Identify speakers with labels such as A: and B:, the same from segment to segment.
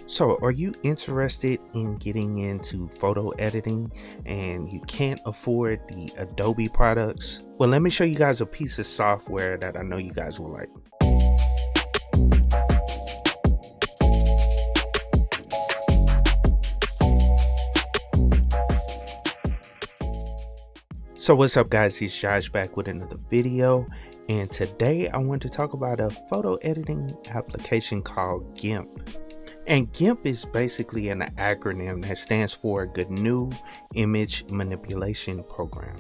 A: So, are you interested in getting into photo editing and you can't afford the Adobe products? Well, let me show you guys a piece of software that I know you guys will like. So what's up guys, it's Josh back with another video, and today I want to talk about a photo editing application called GIMP. And GIMP is basically an acronym that stands for GNU Image Manipulation Program,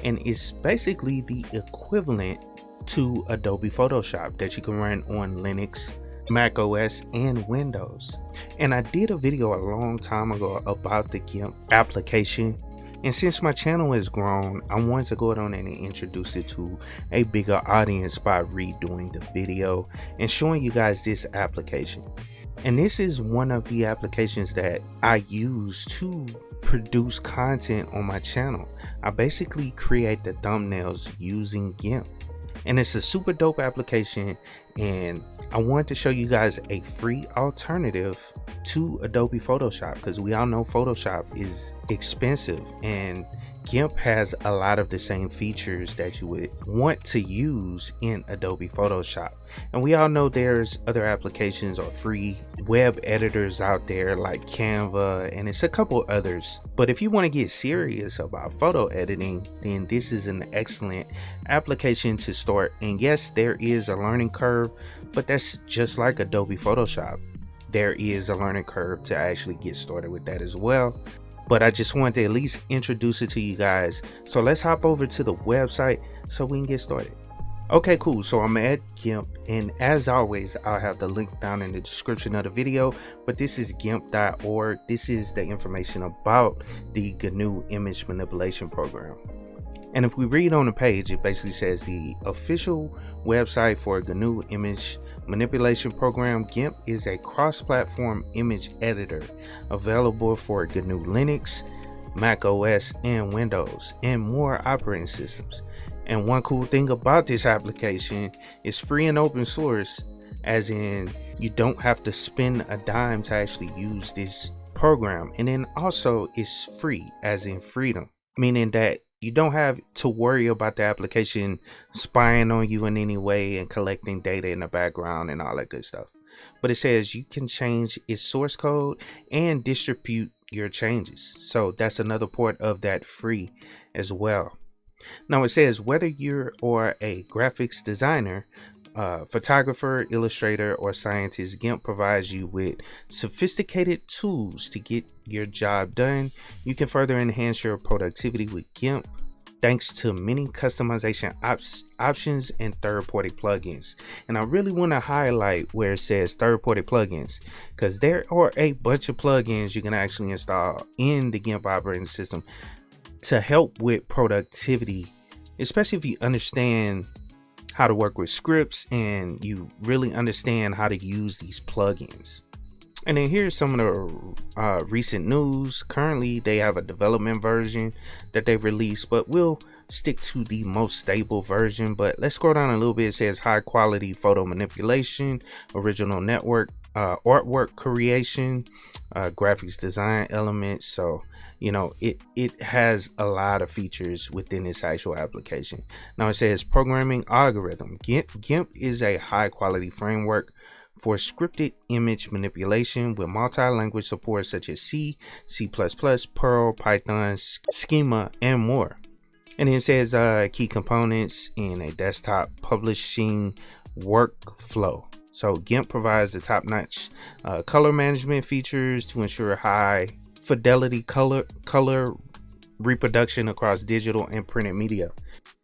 A: and it's basically the equivalent to Adobe Photoshop that you can run on Linux, Mac OS, and Windows. And I did a video a long time ago about the GIMP application, and since my channel has grown, I wanted to go on and introduce it to a bigger audience by redoing the video and showing you guys this application. And this is one of the applications that I use to produce content on my channel. I basically create the thumbnails using GIMP. And it's a super dope application, and I wanted to show you guys a free alternative to Adobe Photoshop, because we all know Photoshop is expensive and GIMP has a lot of the same features that you would want to use in Adobe Photoshop. And we all know there's other applications or free web editors out there like Canva, and it's a couple others. But if you want to get serious about photo editing, then this is an excellent application to start. And yes, there is a learning curve, but that's just like Adobe Photoshop. There is a learning curve to actually get started with that as well. But I just wanted to at least introduce it to you guys. So let's hop over to the website so we can get started. Okay, cool. So I'm at GIMP, and as always, I'll have the link down in the description of the video. But this is GIMP.org. This is the information about the GNU Image Manipulation Program. And if we read on the page, it basically says the official website for GNU Image Manipulation Program. GIMP is a cross-platform image editor available for GNU Linux, Mac OS, and Windows, and more operating systems. And one cool thing about this application is free and open source, as in you don't have to spend a dime to actually use this program. And then also it's free, as in freedom, meaning that you don't have to worry about the application spying on you in any way and collecting data in the background and all that good stuff. But it says you can change its source code and distribute your changes. So that's another part of that free as well. Now it says whether you're a graphics designer, photographer, illustrator, or scientist, GIMP provides you with sophisticated tools to get your job done. You can further enhance your productivity with GIMP thanks to many customization options and third-party plugins. And I really want to highlight where it says third-party plugins, because there are a bunch of plugins you can actually install in the GIMP operating system to help with productivity, especially if you understand how to work with scripts and you really understand how to use these plugins. And then here's some of the recent news. Currently they have a development version that they released, but we'll stick to the most stable version. But let's scroll down a little bit. It says high quality photo manipulation, original network artwork creation, graphics design elements. So you know, it has a lot of features within this actual application. Now it says programming algorithm. GIMP is a high quality framework for scripted image manipulation with multi-language support such as C, C++, Perl, Python, Schema, and more. And it says key components in a desktop publishing workflow. So GIMP provides the top-notch color management features to ensure high fidelity color reproduction across digital and printed media.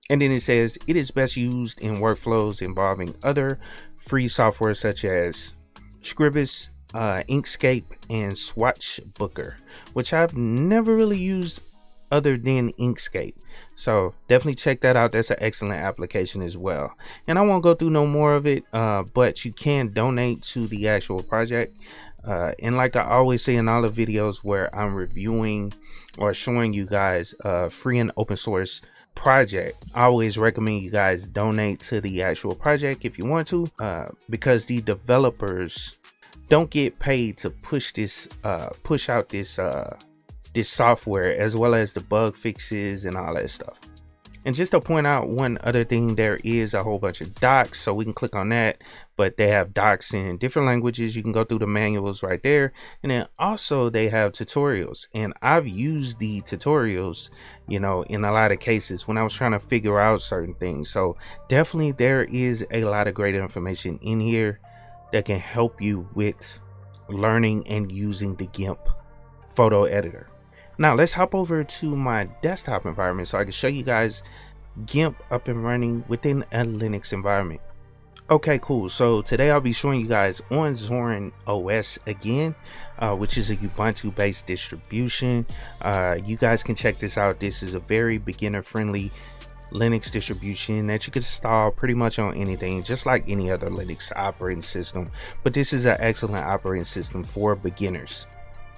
A: And then it says it is best used in workflows involving other free software such as Scribus, Inkscape, and Swatchbooker, which I've never really used other than Inkscape. So definitely check that out. That's an excellent application as well. And I won't go through no more of it, but you can donate to the actual project. And like I always say in all the videos where I'm reviewing or showing you guys free and open source project, I always recommend you guys donate to the actual project if you want to, because the developers don't get paid to push out this software, as well as the bug fixes and all that stuff. And just to point out one other thing, there is a whole bunch of docs, so we can click on that, but they have docs in different languages. You can go through the manuals right there, and then also they have tutorials, and I've used the tutorials, you know, in a lot of cases when I was trying to figure out certain things. So definitely there is a lot of great information in here that can help you with learning and using the GIMP photo editor. Now let's hop over to my desktop environment so I can show you guys GIMP up and running within a Linux environment. Okay, cool. So today I'll be showing you guys on Zorin OS again, which is a Ubuntu based distribution. You guys can check this out. This is a very beginner friendly Linux distribution that you can install pretty much on anything, just like any other Linux operating system. But this is an excellent operating system for beginners.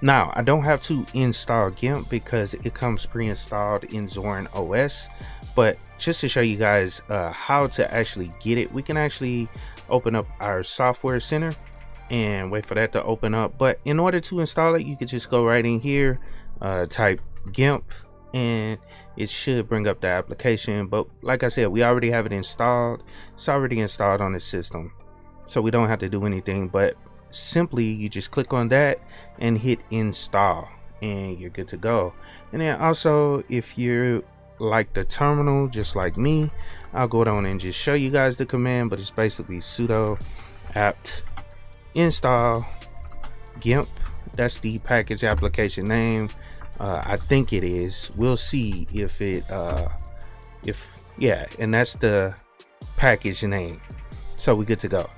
A: Now, I don't have to install GIMP because it comes pre-installed in Zorin OS, but just to show you guys how to actually get it, we can actually open up our software center and wait for that to open up. But in order to install it, you could just go right in here, type GIMP, and it should bring up the application. But like I said, we already have it installed. It's already installed on the system, so we don't have to do anything, but simply you just click on that and hit install and you're good to go. And then also, if you're like the terminal just like me, I'll go down and just show you guys the command, but it's basically sudo apt install GIMP. That's the package application name. I think it is. We'll see if it yeah, and that's the package name, so we're good to go.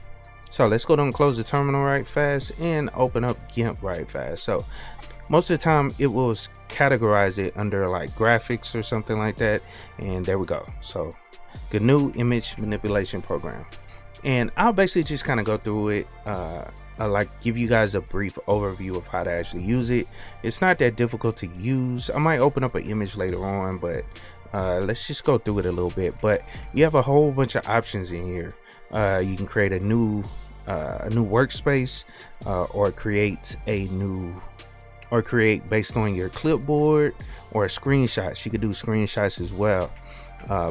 A: So let's go down and close the terminal right fast and open up GIMP right fast. So most of the time it will categorize it under like graphics or something like that, and there we go. So GNU Image Manipulation Program, and I'll basically just kind of go through it, like give you guys a brief overview of how to actually use it. It's not that difficult to use. I might open up an image later on, but let's just go through it a little bit. But you have a whole bunch of options in here. You can create a new workspace, or create based on your clipboard or screenshots. You could do screenshots as well,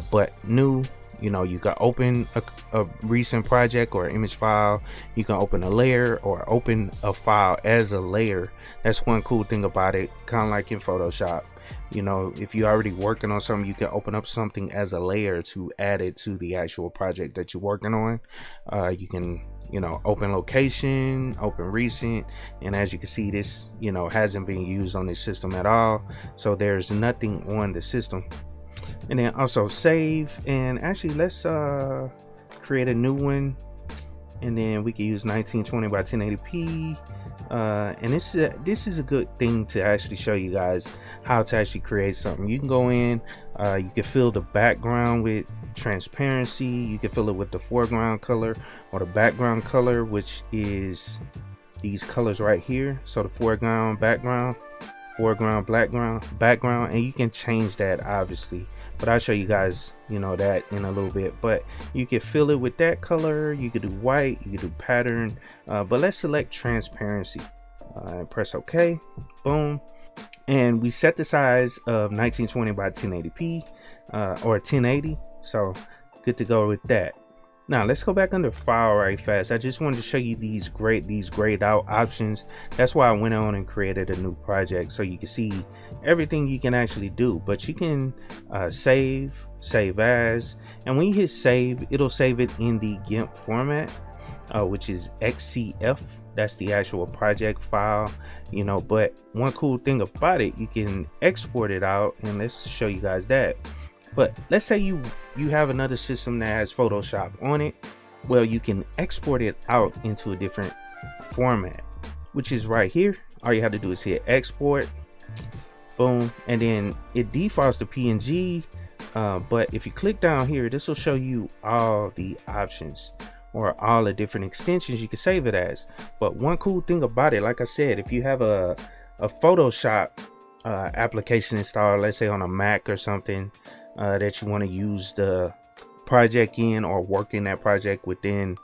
A: but new, you know, you can open a recent project or image file. You can open a layer or open a file as a layer. That's one cool thing about it, kind of like in Photoshop. You know, if you're already working on something, you can open up something as a layer to add it to the actual project that you're working on. You can, you know, open location, open recent, and as you can see, this, you know, hasn't been used on this system at all, so there's nothing on the system. And then also save, and actually let's create a new one, and then we can use 1920 by 1080p. And this is a good thing to actually show you guys how to actually create something. You can go in, you can fill the background with transparency. You can fill it with the foreground color or the background color, which is these colors right here. So the foreground, background, foreground, background, and you can change that obviously, but I'll show you guys, you know, that in a little bit. But you can fill it with that color. You could do white, you could do pattern, but let's select transparency and press OK. Boom. And we set the size of 1920 by 1080p or 1080, so good to go with that. Now let's go back under file right fast. I just wanted to show you these grayed out options. That's why I went on and created a new project, so you can see everything you can actually do. But you can save as, and when you hit save, it'll save it in the GIMP format, which is XCF. That's the actual project file, you know. But one cool thing about it, you can export it out, and let's show you guys that. But let's say you have another system that has Photoshop on it. Well, you can export it out into a different format, which is right here. All you have to do is hit export, boom, and then it defaults to PNG. But if you click down here, this will show you all the options or all the different extensions you can save it as. But one cool thing about it, like I said, if you have a Photoshop application installed, let's say on a Mac or something, that you want to use the project in or work in that project within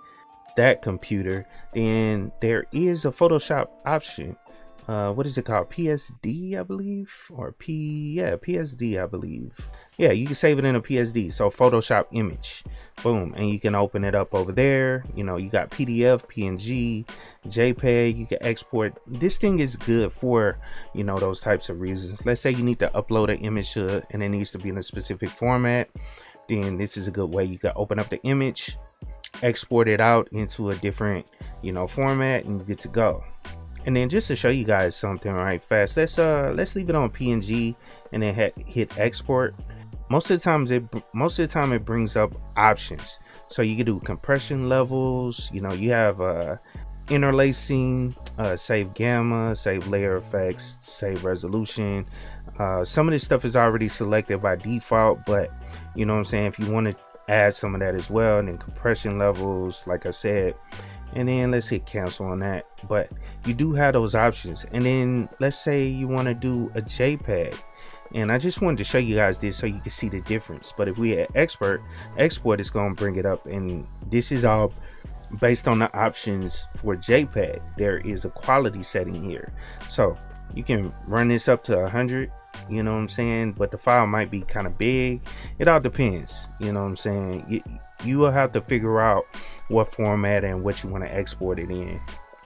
A: that computer, then there is a Photoshop option. What is it called? PSD, I believe, or PSD, I believe. Yeah, you can save it in a PSD, so Photoshop image. Boom, and you can open it up over there. You know, you got PDF, PNG, JPEG. You can export. This thing is good for, you know, those types of reasons. Let's say you need to upload an image and it needs to be in a specific format, then this is a good way. You can open up the image, export it out into a different, you know, format, and you get to go. And then just to show you guys something right fast, let's leave it on PNG and then hit export. Most of the time it brings up options. So you can do compression levels, you know, you have interlacing, save gamma, save layer effects, save resolution. Some of this stuff is already selected by default, but you know what I'm saying, if you want to add some of that as well, and then compression levels, like I said, and then let's hit cancel on that. But you do have those options. And then let's say you want to do a JPEG, and I just wanted to show you guys this so you can see the difference. But if we hit export, it's going to bring it up, and this is all based on the options for JPEG. There is a quality setting here, so you can run this up to 100, you know what I'm saying, but the file might be kind of big. It all depends, you know what I'm saying. You will have to figure out what format and what you want to export it in.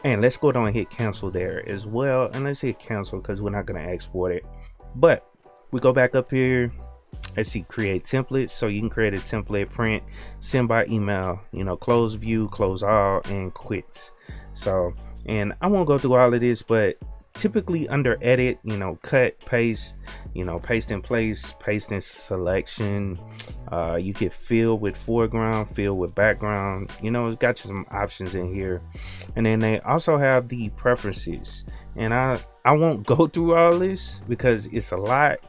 A: And let's go down and hit cancel there as well, and let's hit cancel because we're not going to export it. But we go back up here, let's see, create templates. So you can create a template, print, send by email, you know, close view, close all, and quit. So, and I won't go through all of this, but typically under edit, you know, cut, paste, you know, paste in place, paste in selection. You can fill with foreground, fill with background, you know, it's got you some options in here. And then they also have the preferences, and I won't go through all this because it's a lot,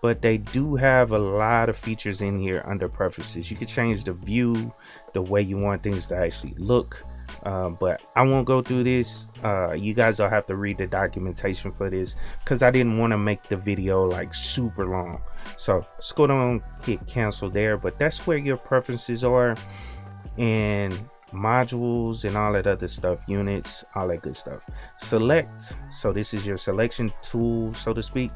A: but they do have a lot of features in here under preferences. You can change the view, the way you want things to actually look. But I won't go through this. You guys will have to read the documentation for this because I didn't want to make the video like super long. So let's go down, hit cancel there. But that's where your preferences are, and modules and all that other stuff, units, all that good stuff. Select, so this is your selection tool, so to speak.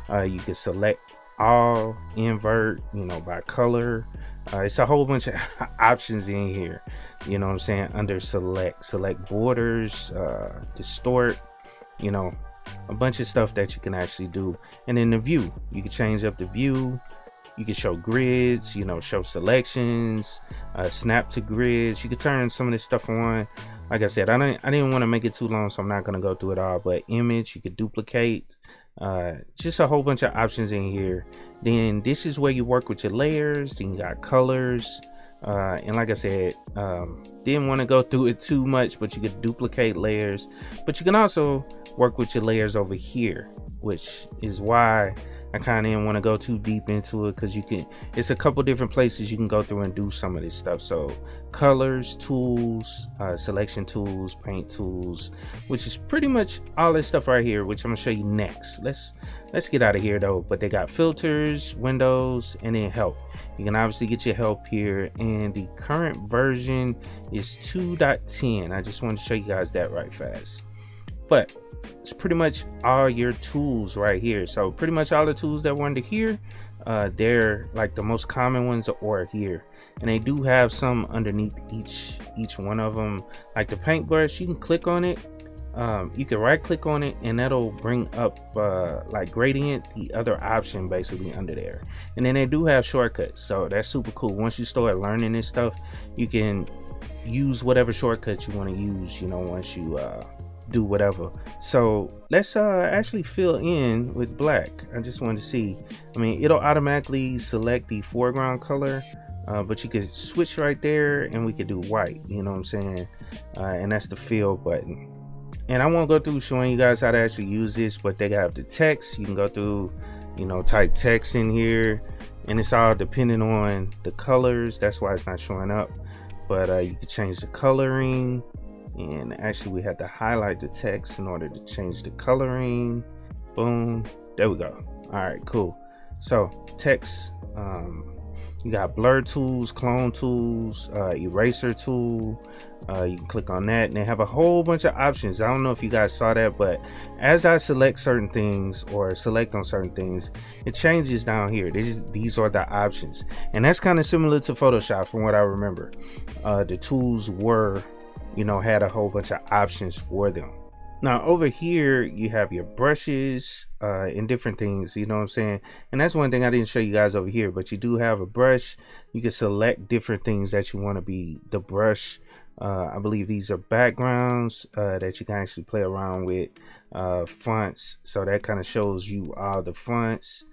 A: You can select all, invert, you know, by color. It's a whole bunch of options in here, you know what I'm saying, under select borders, distort, you know, a bunch of stuff that you can actually do. And in the view, you can change up the view. You can show grids, you know, show selections, snap to grids. You can turn some of this stuff on. Like I said, I didn't want to make it too long, so I'm not going to go through it all. But image, you could duplicate, just a whole bunch of options in here. Then this is where you work with your layers. Then you got colors, and like I said, didn't want to go through it too much, but you could duplicate layers. But you can also work with your layers over here, which is why I kind of didn't want to go too deep into it, because it's a couple different places you can go through and do some of this stuff. So colors, tools, selection tools, paint tools, which is pretty much all this stuff right here, which I'm gonna show you next. Let's get out of here though. But they got filters, windows, and then help. You can obviously get your help here, and the current version is 2.10. I just wanted to show you guys that right fast. But it's pretty much all your tools right here. So pretty much all the tools that were under here, they're like the most common ones are here, and they do have some underneath each one of them. Like the paintbrush, you can click on it, you can right click on it, and that'll bring up like gradient, the other option basically under there. And then they do have shortcuts, so that's super cool. Once you start learning this stuff, you can use whatever shortcuts you want to use, you know, once you do whatever. So let's actually fill in with black. I just wanted to see, I mean, it'll automatically select the foreground color, but you could switch right there and we could do white, you know what I'm saying, and that's the fill button. And I won't go through showing you guys how to actually use this, but they got the text. You can go through, you know, type text in here, and it's all depending on the colors. That's why it's not showing up, but you can change the coloring. And actually we had to highlight the text in order to change the coloring. Boom, there we go. All right, cool. So text, You got blur tools, clone tools, eraser tool. You can click on that and they have a whole bunch of options. I don't know if you guys saw that, but as I select certain things or select on certain things, it changes down here. These are the options, and that's kind of similar to Photoshop from what I remember. The tools were, had a whole bunch of options for them. Now over here you have your brushes and different things, you know what I'm saying? And that's one thing I didn't show you guys over here, but you do have a brush. You can select different things that you want to be the brush. I believe these are backgrounds that you can actually play around with, fonts, so that kind of shows you all the fonts.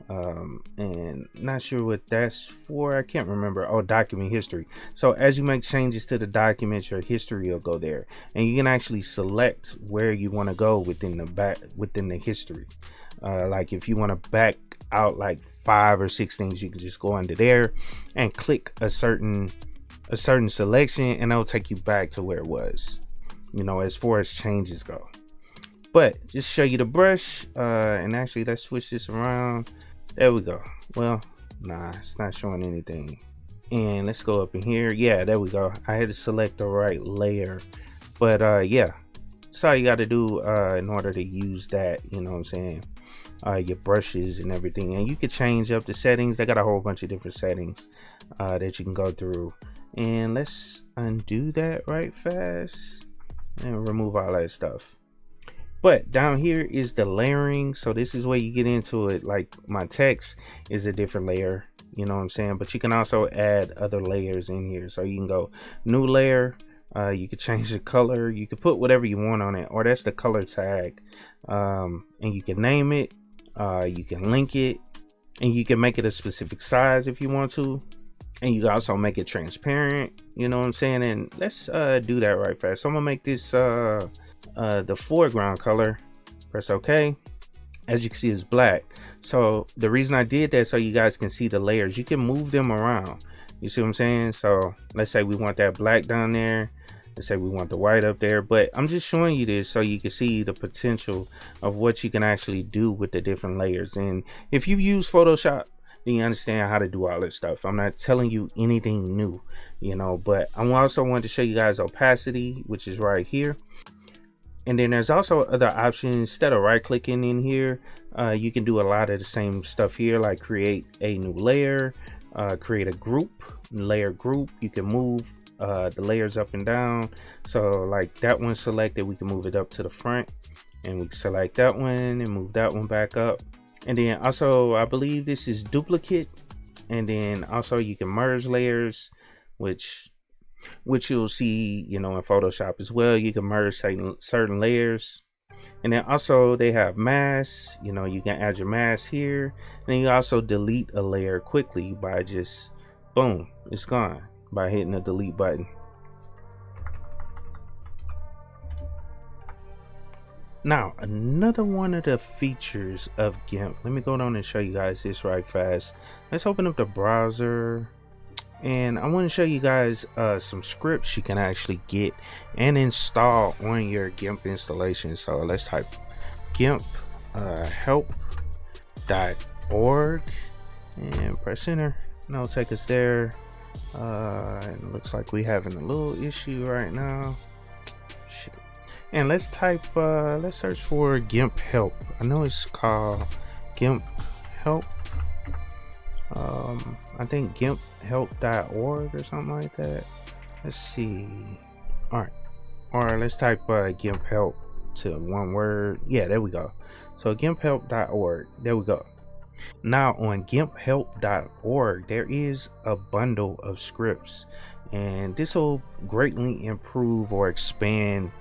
A: And not sure what that's for. I can't remember. Oh, document history. So as you make changes to the document, your history will go there, and you can actually select where you want to go within the history. Like if you want to back out like 5 or 6 things, you can just go under there and click a certain selection, and that'll take you back to where it was, as far as changes go. But just show you the brush, and actually let's switch this around. There we go. Well, nah, it's not showing anything. And let's go up in here. Yeah, there we go. I had to select the right layer, but yeah, that's all you got to do in order to use that, you know what I'm saying, your brushes and everything. And you can change up the settings. They got a whole bunch of different settings that you can go through. And let's undo that right fast and remove all that stuff. But down here is the layering. So this is where you get into it. Like my text is a different layer, you know what I'm saying? But you can also add other layers in here. So you can go new layer. You can change the color. You can put whatever you want on it, or that's the color tag. And you can name it. You can link it, and you can make it a specific size if you want to. And you can also make it transparent, you know what I'm saying? And let's do that right fast. So I'm gonna make this the foreground color. Press OK. As you can see, it's black. So the reason I did that, so you guys can see the layers, you can move them around. You see what I'm saying? So let's say we want that black down there. Let's say we want the white up there. But I'm just showing you this so you can see the potential of what you can actually do with the different layers. And if you use Photoshop, then you understand how to do all this stuff. I'm not telling you anything new, but I also want to show you guys opacity, which is right here. And then there's also other options. Instead of right clicking in here, you can do a lot of the same stuff here, like create a new layer, create a group, layer group. You can move the layers up and down. So like that one selected, we can move it up to the front, and we can select that one and move that one back up. And then also, I believe this is duplicate. And then also you can merge layers, which you'll see, in Photoshop as well. You can merge certain layers. And then also they have masks. You can add your mask here. And then you also delete a layer quickly by just boom, it's gone by hitting the delete button. Now, another one of the features of GIMP, let me go down and show you guys this right fast. Let's open up the browser, and I want to show you guys some scripts you can actually get and install on your GIMP installation. So let's type GIMP help.org and press enter, and it'll take us there. And it looks like we're having a little issue right now. Shit. And let's type let's search for GIMP help. I know it's called GIMP help. I think gimphelp.org or something like that. Let's see. All right, or let's type GIMP help to one word. Yeah, there we go. So gimphelp.org, there we go. Now on gimphelp.org there is a bundle of scripts, and this will greatly improve or expand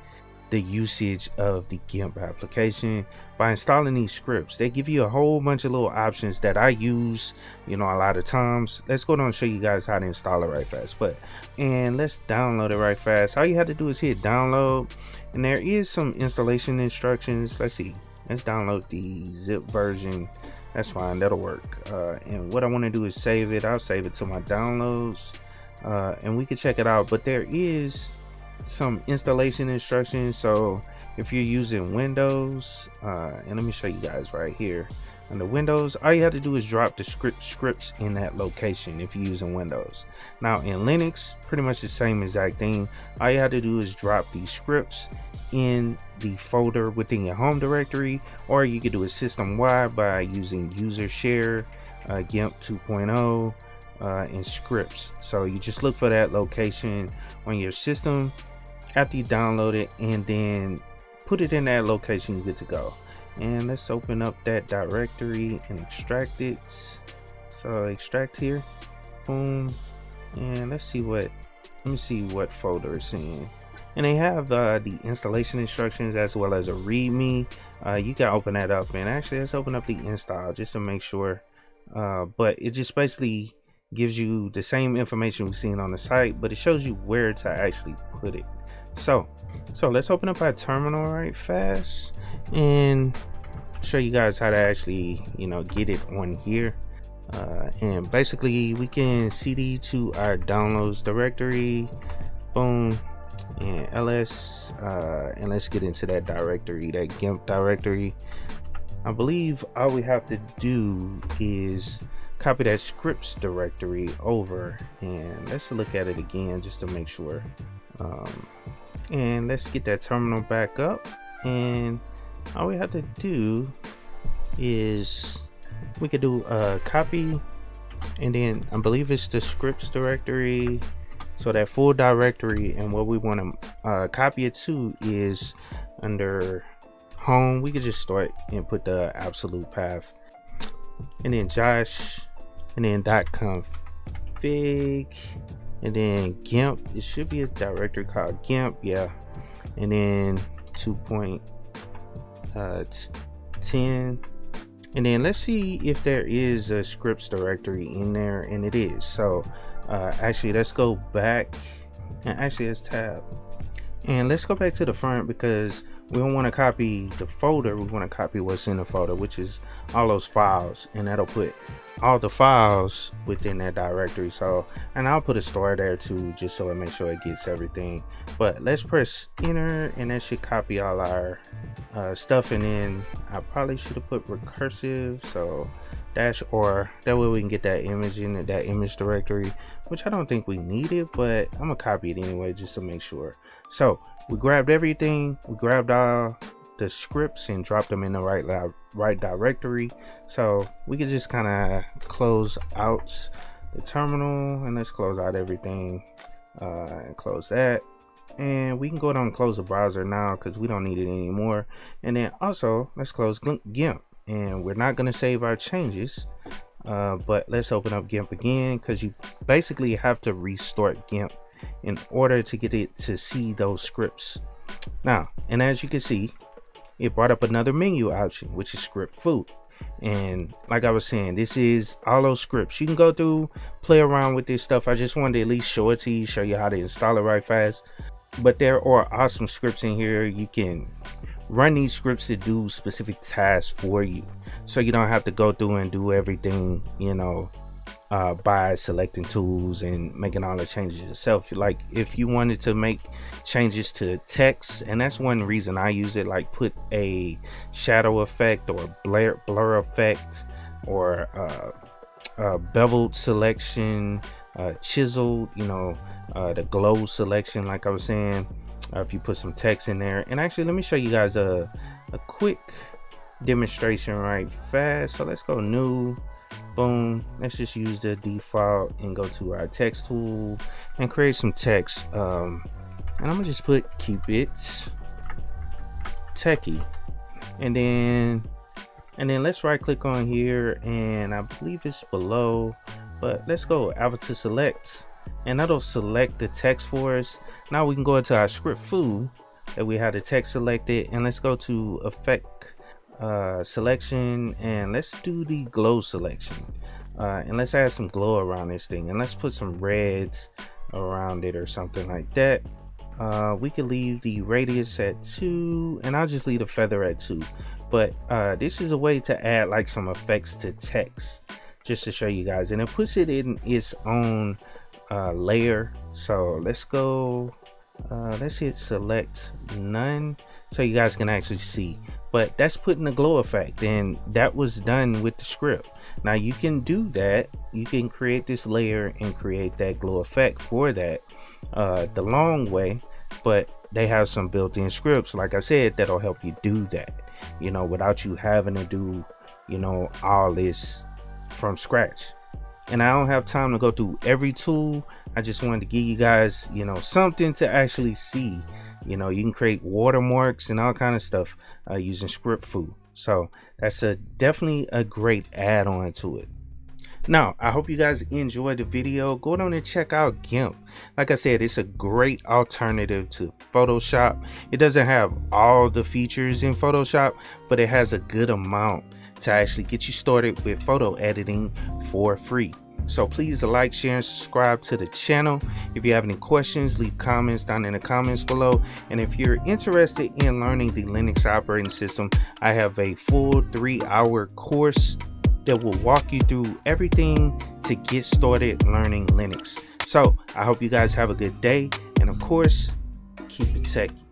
A: the usage of the GIMP application by installing these scripts. They give you a whole bunch of little options that I use, a lot of times. Let's go down and show you guys how to install it right fast. And let's download it right fast. All you have to do is hit download, and there is some installation instructions. Let's see. Let's download the zip version. That's fine, that'll work. And what I want to do is save it. I'll save it to my downloads, and we can check it out. But there is some installation instructions, so if you're using Windows, and let me show you guys right here under Windows, all you have to do is drop the scripts in that location if you're using Windows. Now in Linux, pretty much the same exact thing. All you have to do is drop these scripts in the folder within your home directory, or you could do it system wide by using user share, GIMP 2.0, and scripts. So you just look for that location on your system after you download it, and then put it in that location. You're good to go. And let's open up that directory and extract it. So extract here, boom, and let me see what folder it's in. And they have the installation instructions as well as a readme. You can open that up, and actually let's open up the install just to make sure. But it just basically gives you the same information we've seen on the site, but it shows you where to actually put it. So let's open up our terminal right fast and show you guys how to actually, get it on here. And basically we can cd to our downloads directory, boom, and ls, and let's get into that directory, that GIMP directory. I believe all we have to do is copy that scripts directory over, and let's look at it again just to make sure. And let's get that terminal back up, and all we have to do is we could do a copy, and then I believe it's the scripts directory, so that full directory. And what we want to copy it to is under home. We could just start and put the absolute path, and then Josh, and then .config, and then GIMP. It should be a directory called GIMP, yeah. And then 2.10, and then let's see if there is a scripts directory in there, and it is. So actually let's go back, and actually let's tab, and let's go back to the front, because we don't want to copy the folder, we want to copy what's in the folder, which is all those files, and that'll put all the files within that directory. So, and I'll put a star there too, just so I make sure it gets everything. But let's press enter, and that should copy all our stuff. And then I probably should have put recursive, so dash or, that way we can get that image in that image directory, which I don't think we need it, but I'm gonna copy it anyway just to make sure. So we grabbed everything, we grabbed all the scripts and dropped them in the right directory. So we can just kind of close out the terminal, and let's close out everything, and close that, and we can go down and close the browser now because we don't need it anymore. And then also let's close GIMP, and we're not going to save our changes, but let's open up GIMP again, because you basically have to restart GIMP in order to get it to see those scripts now. And as you can see, it brought up another menu option, which is script food. And like I was saying, this is all those scripts. You can go through, play around with this stuff. I just wanted to at least show it to you, show you how to install it right fast. But there are awesome scripts in here. You can run these scripts to do specific tasks for you, so you don't have to go through and do everything, by selecting tools and making all the changes yourself. Like if you wanted to make changes to text, and that's one reason I use it, like put a shadow effect or blur effect, or beveled selection, chiseled, the glow selection, like I was saying, if you put some text in there. And actually let me show you guys a quick demonstration right fast. So let's go new, boom, let's just use the default and go to our text tool and create some text. And I'm gonna just put KeepItTechie, and then let's right click on here, and I believe it's below, but let's go avatar select, and that'll select the text for us. Now we can go into our script foo that we had the text selected, and let's go to effect selection, and let's do the glow selection, and let's add some glow around this thing, and let's put some reds around it or something like that. We could leave the radius at 2, and I'll just leave the feather at 2. But this is a way to add like some effects to text, just to show you guys, and it puts it in its own layer. So let's go let's hit select none so you guys can actually see. But that's putting the glow effect, and that was done with the script. Now you can do that. You can create this layer and create that glow effect for that the long way, but they have some built-in scripts, like I said, that'll help you do that, you know, without you having to do, you know, all this from scratch. And I don't have time to go through every tool. I just wanted to give you guys, you know, something to actually see. You know, you can create watermarks and all kind of stuff using script foo. So that's definitely a great add-on to it. Now, I hope you guys enjoyed the video. Go down and check out GIMP. Like I said, it's a great alternative to Photoshop. It doesn't have all the features in Photoshop, but it has a good amount to actually get you started with photo editing for free. So please like, share, and subscribe to the channel. If you have any questions, leave comments down in the comments below. And if you're interested in learning the Linux operating system, I have a full 3-hour course that will walk you through everything to get started learning Linux. So I hope you guys have a good day, and of course, keep it techie.